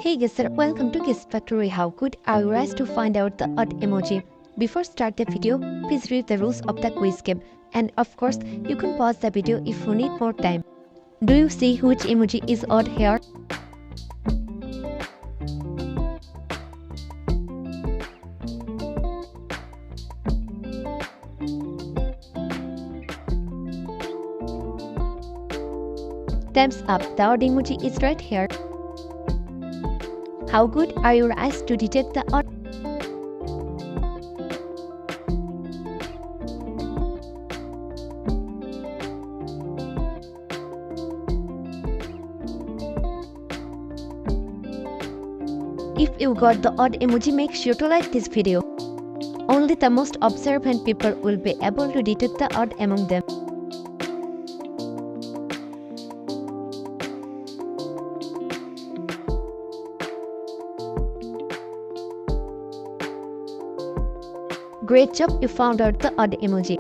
Hey guys, welcome to Guess Factory. How good are you guys to find out the odd emoji? Before start the video, please read the rules of the quiz game. And of course, you can pause the video if you need more time. Do you see which emoji is odd here? Thumbs up, the odd emoji is right here. How good are your eyes to detect the odd? If you got the odd emoji, make sure to like this video. Only the most observant people will be able to detect the odd among them. Great job, you found out the odd emoji.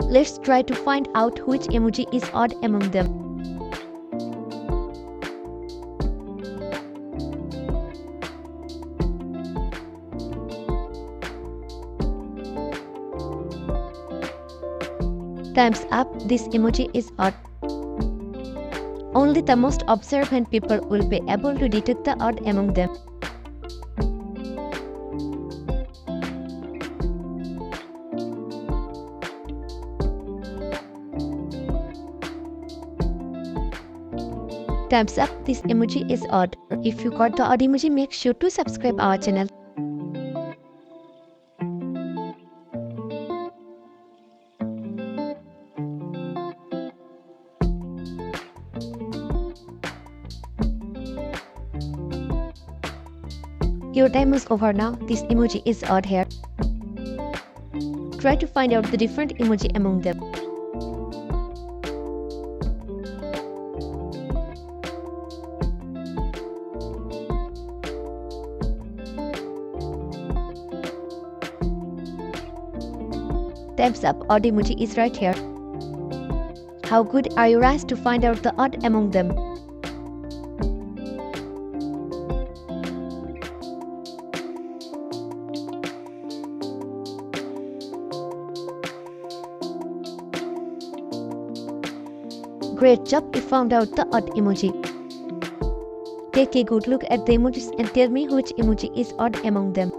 Let's try to find out which emoji is odd among them. Thumbs up, this emoji is odd. Only the most observant people will be able to detect the odd among them. Thumbs up, this emoji is odd. If you got the odd emoji, make sure to subscribe our channel. Your time is over now. This emoji is odd here. Try to find out the different emoji among them. Thumbs up, odd emoji is right here. How good are your eyes to find out the odd among them? Great job, you found out the odd emoji. Take a good look at the emojis and tell me which emoji is odd among them.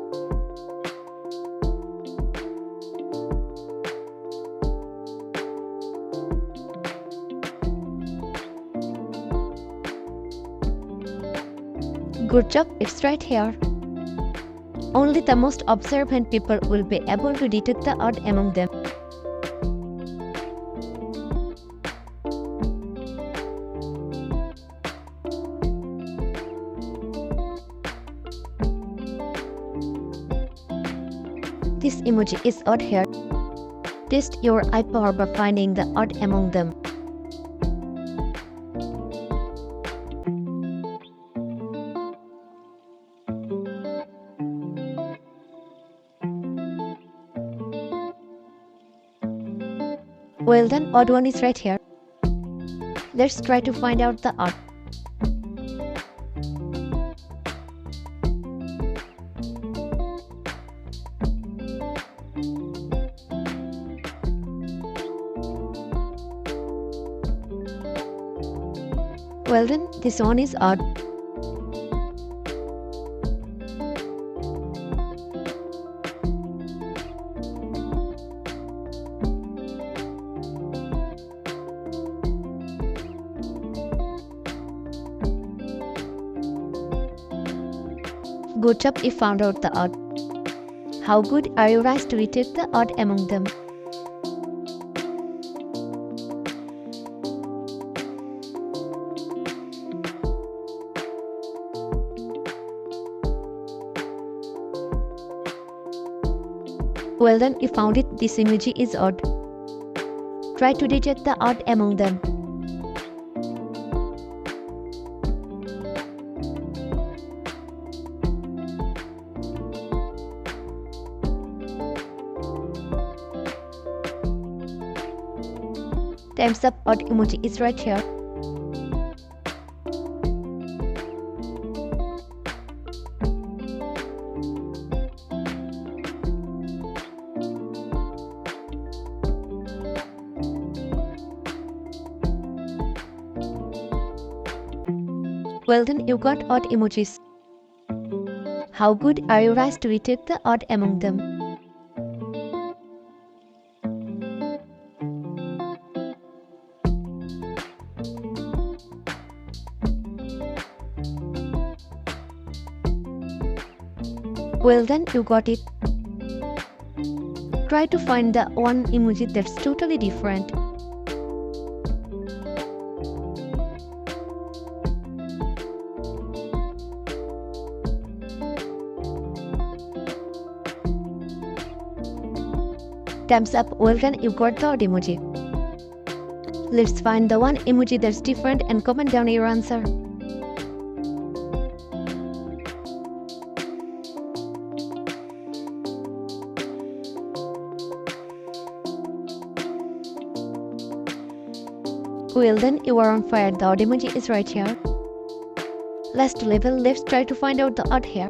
Good job, it's right here. Only the most observant people will be able to detect the odd among them. This emoji is odd here. Test your eye power by finding the odd among them. Well done, odd one is right here. Let's try to find out the odd. Well done, this one is odd. Good job, you found out the odd. How good are your eyes to detect the odd among them? Well done, you found it. This emoji is odd. Try to detect the odd among them. Thumbs up, odd emoji is right here. Well then, you got odd emojis. How good are your eyes to detect the odd among them? Well then, you got it. Try to find the one emoji that's totally different. Thumbs up, well done, you got the odd emoji. Let's find the one emoji that's different and comment down your answer. Well then, you are on fire, the odd emoji is right here. Last level, let's try to find out the odd hair.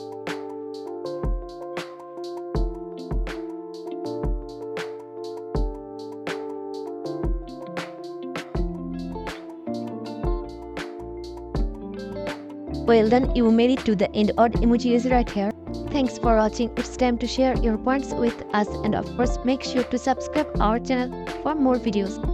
Well done, you made it to the end. Odd emoji is right here. Thanks for watching. It's time to share your points with us, and of course make sure to subscribe our channel for more videos.